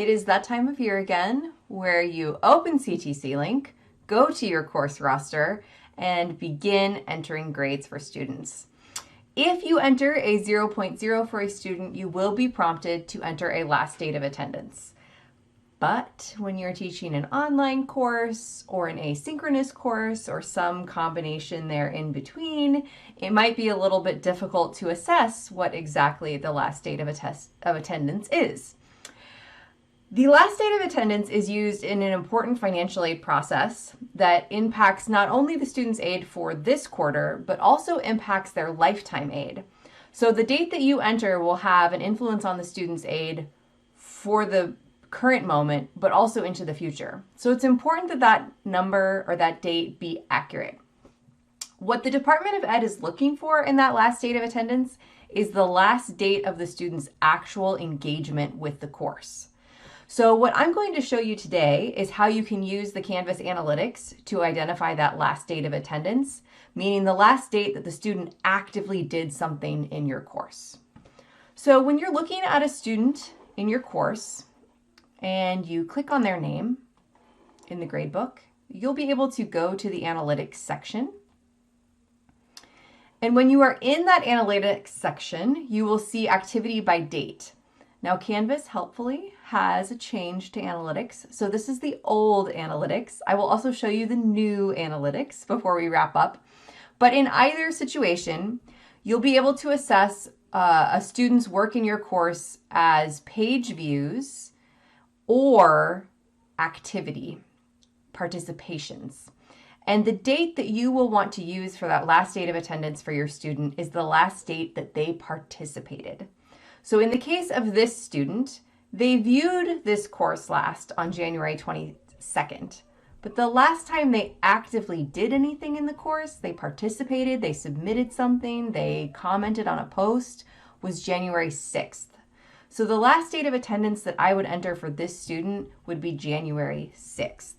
it is that time of year again where you open CTC Link, go to your course roster, and begin entering grades for students. If you enter a 0.0 for a student, you will be prompted to enter a last date of attendance. But when you're teaching an online course or an asynchronous course or some combination there in between, it might be a little bit difficult to assess what exactly the last date of attendance is. The last date of attendance is used in an important financial aid process that impacts not only the student's aid for this quarter, but also impacts their lifetime aid. So the date that you enter will have an influence on the student's aid for the current moment, but also into the future. So it's important that that number or that date be accurate. What the Department of Ed is looking for in that last date of attendance is the last date of the student's actual engagement with the course. So what I'm going to show you today is how you can use the Canvas analytics to identify that last date of attendance, meaning the last date that the student actively did something in your course. So when you're looking at a student in your course, and you click on their name in the gradebook, you'll be able to go to the analytics section. And when you are in that analytics section, you will see activity by date. Now Canvas helpfully has a change to analytics. So this is the old analytics. I will also show you the new analytics before we wrap up. But in either situation, you'll be able to assess a student's work in your course as page views or activity, participations. And the date that you will want to use for that last date of attendance for your student is the last date that they participated. So in the case of this student, they viewed this course last on January 22nd. But the last time they actively did anything in the course, they participated, they submitted something, they commented on a post, was January 6th. So the last date of attendance that I would enter for this student would be January 6th.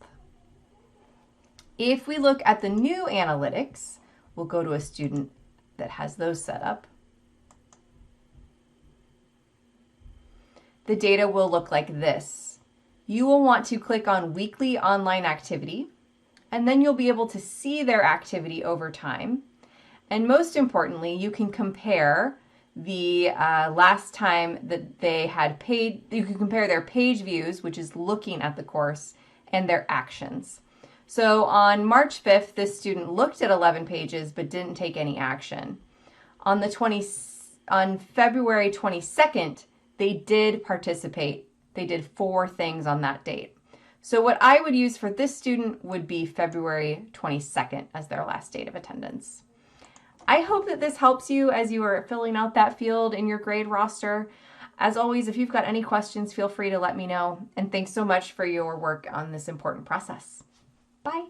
If we look at the new analytics, we'll go to a student that has those set up. The data will look like this. You will want to click on weekly online activity, and then you'll be able to see their activity over time. And most importantly, you can compare the last time that they had paid, you can compare their page views, which is looking at the course, and their actions. So on March 5th, this student looked at 11 pages but didn't take any action. On February 22nd, they did participate. They did 4 things on that date. So what I would use for this student would be February 22nd as their last date of attendance. I hope that this helps you as you are filling out that field in your grade roster. As always, if you've got any questions, feel free to let me know. And thanks so much for your work on this important process. Bye.